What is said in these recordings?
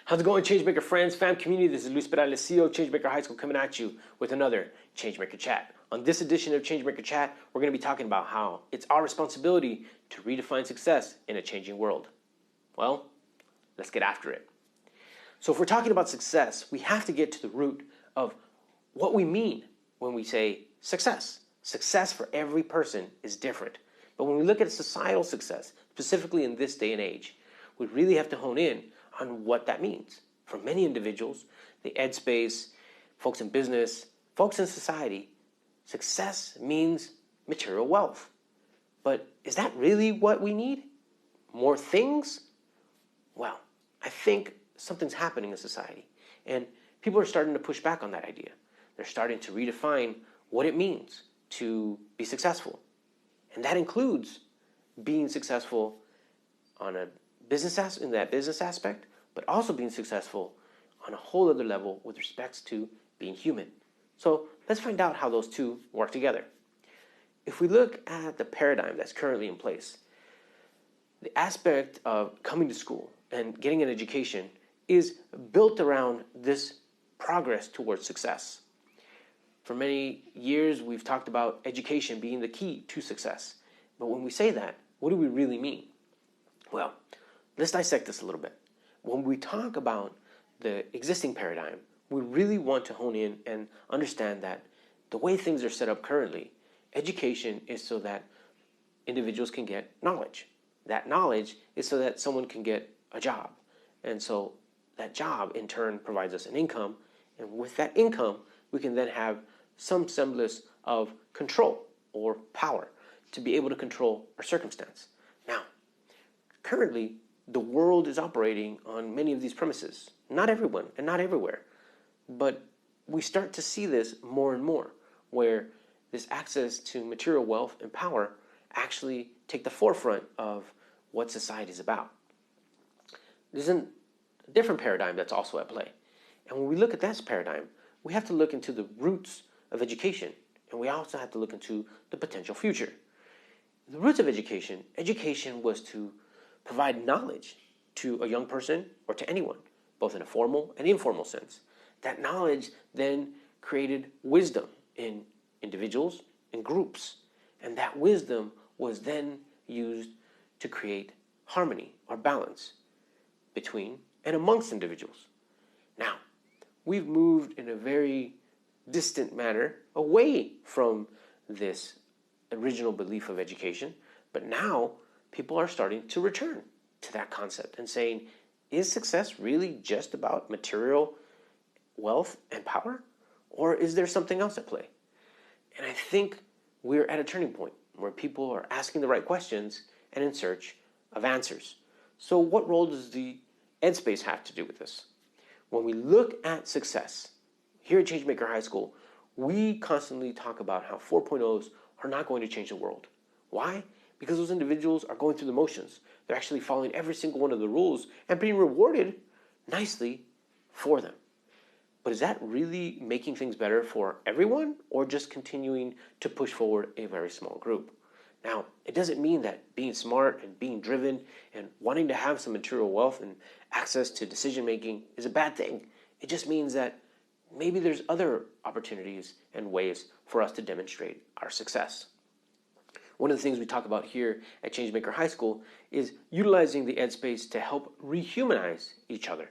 How's it going, Changemaker friends, fam community? This is Luis Perales, CEO of Changemaker High School, coming at you with another Changemaker Chat. On this edition of Changemaker Chat, we're going to be talking about how it's our responsibility to redefine success in a changing world. Well, let's get after it. So if we're talking about success, we have to get to the root of what we mean when we say success. Success for every person is different. But when we look at societal success, specifically in this day and age, we really have to hone in on what that means. For many individuals, the ed space, folks in business, folks in society, success means material wealth. But is that really what we need? More things? Well, I think something's happening in society, and people are starting to push back on that idea. They're starting to redefine what it means to be successful. And that includes being successful on a in that business aspect, but also being successful on a whole other level with respects to being human. So let's find out how those two work together. If we look at the paradigm that's currently in place, the aspect of coming to school and getting an education is built around this progress towards success. For many years, we've talked about education being the key to success. But when we say that, what do we really mean? Well, let's dissect this a little bit. When we talk about the existing paradigm, we really want to hone in and understand that the way things are set up currently, education is so that individuals can get knowledge. That knowledge is so that someone can get a job. And so that job, in turn, provides us an income. And with that income, we can then have some semblance of control or power to be able to control our circumstance. Now, currently, the world is operating on many of these premises. Not everyone and not everywhere. But we start to see this more and more, where this access to material wealth and power actually take the forefront of what society is about. There's a different paradigm that's also at play. And when we look at that paradigm, we have to look into the roots of education, and we also have to look into the potential future. The roots of education was to provide knowledge to a young person or to anyone, both in a formal and informal sense. That knowledge then created wisdom in individuals and groups, and that wisdom was then used to create harmony or balance between and amongst individuals. Now, we've moved in a very distant manner away from this original belief of education, but now people are starting to return to that concept and saying, is success really just about material wealth and power? Or is there something else at play? And I think we're at a turning point where people are asking the right questions and in search of answers. So what role does the ed space have to do with this? When we look at success, here at Changemaker High School, we constantly talk about how 4.0s are not going to change the world. Why? Because those individuals are going through the motions. They're actually following every single one of the rules and being rewarded nicely for them. But is that really making things better for everyone, or just continuing to push forward a very small group? Now, it doesn't mean that being smart and being driven and wanting to have some material wealth and access to decision making is a bad thing. It just means that maybe there's other opportunities and ways for us to demonstrate our success. One of the things we talk about here at Changemaker High School is utilizing the ed space to help rehumanize each other.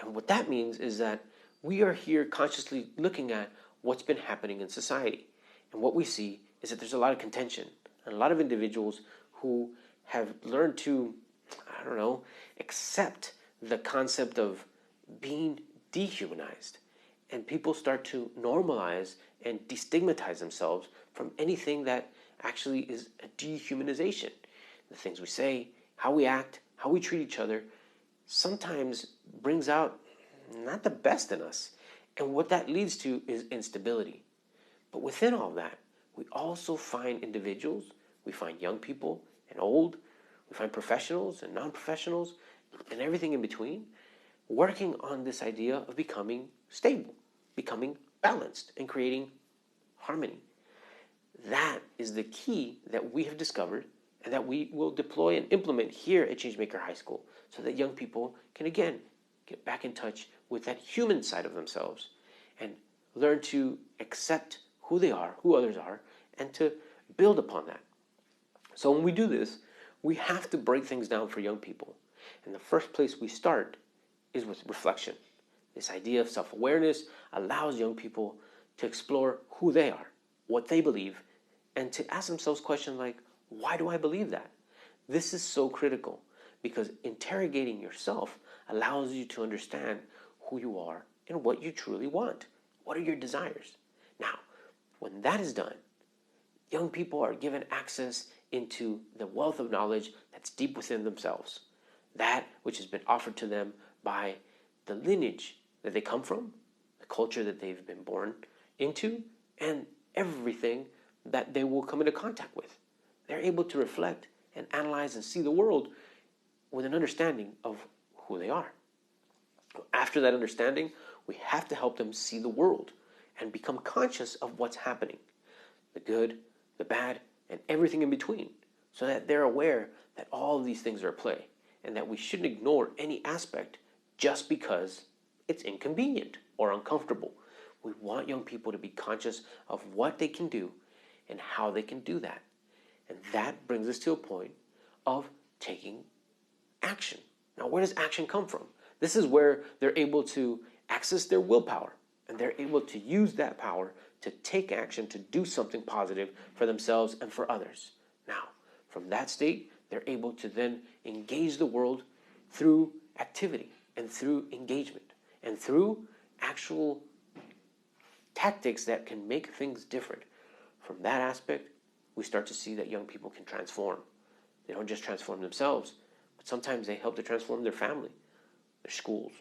And what that means is that we are here consciously looking at what's been happening in society. And what we see is that there's a lot of contention and a lot of individuals who have learned to, accept the concept of being dehumanized. And people start to normalize and destigmatize themselves from anything that actually is a dehumanization. The things we say, how we act, how we treat each other, sometimes brings out not the best in us. And what that leads to is instability. But within all that, we also find individuals, we find young people and old, we find professionals and non-professionals, and everything in between, working on this idea of becoming stable, becoming balanced, and creating harmony. That is the key that we have discovered and that we will deploy and implement here at Changemaker High School so that young people can, again, get back in touch with that human side of themselves and learn to accept who they are, who others are, and to build upon that. So when we do this, we have to break things down for young people. And the first place we start is with reflection. This idea of self-awareness allows young people to explore who they are, what they believe, and to ask themselves questions like, why do I believe that? This is so critical because interrogating yourself allows you to understand who you are and what you truly want. What are your desires? Now, when that is done, young people are given access into the wealth of knowledge that's deep within themselves. That which has been offered to them by the lineage that they come from, the culture that they've been born into, and everything that they will come into contact with. They're able to reflect and analyze and see the world with an understanding of who they are. After that understanding, we have to help them see the world and become conscious of what's happening, the good, the bad, and everything in between, so that they're aware that all of these things are at play and that we shouldn't ignore any aspect just because it's inconvenient or uncomfortable. We want young people to be conscious of what they can do and how they can do that. And that brings us to a point of taking action. Now, where does action come from? This is where they're able to access their willpower, and they're able to use that power to take action to do something positive for themselves and for others. Now, from that state, they're able to then engage the world through activity and through engagement and through actual tactics that can make things different. From that aspect, we start to see that young people can transform. They don't just transform themselves, but sometimes they help to transform their family, their schools,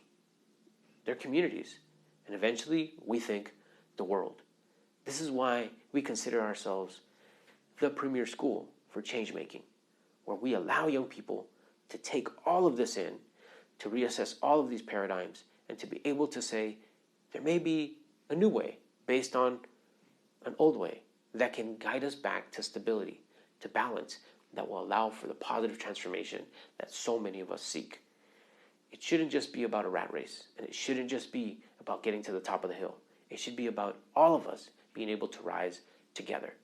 their communities, and eventually, we think, the world. This is why we consider ourselves the premier school for change making, where we allow young people to take all of this in, to reassess all of these paradigms, and to be able to say, there may be a new way based on an old way that can guide us back to stability, to balance, that will allow for the positive transformation that so many of us seek. It shouldn't just be about a rat race, and it shouldn't just be about getting to the top of the hill. It should be about all of us being able to rise together.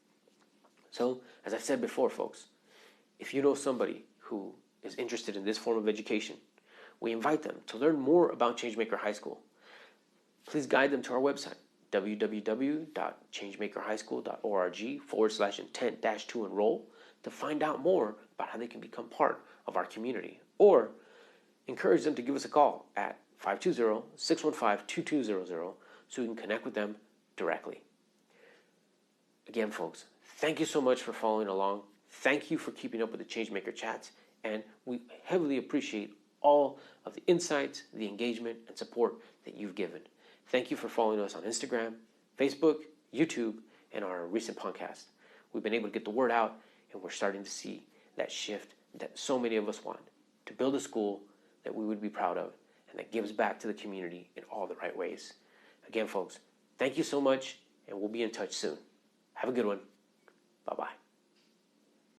So, as I've said before, folks, if you know somebody who is interested in this form of education, we invite them to learn more about Changemaker High School. Please guide them to our website, www.changemakerhighschool.org/intent-to-enroll, to find out more about how they can become part of our community, or encourage them to give us a call at 520-615-2200 so we can connect with them directly. Again, folks, thank you so much for following along. Thank you for keeping up with the Changemaker chats, and we heavily appreciate all of the insights, the engagement, and support that you've given. Thank you for following us on Instagram, Facebook, YouTube, and our recent podcast. We've been able to get the word out, and we're starting to see that shift that so many of us want, to build a school that we would be proud of and that gives back to the community in all the right ways. Again, folks, thank you so much, and we'll be in touch soon. Have a good one. Bye-bye.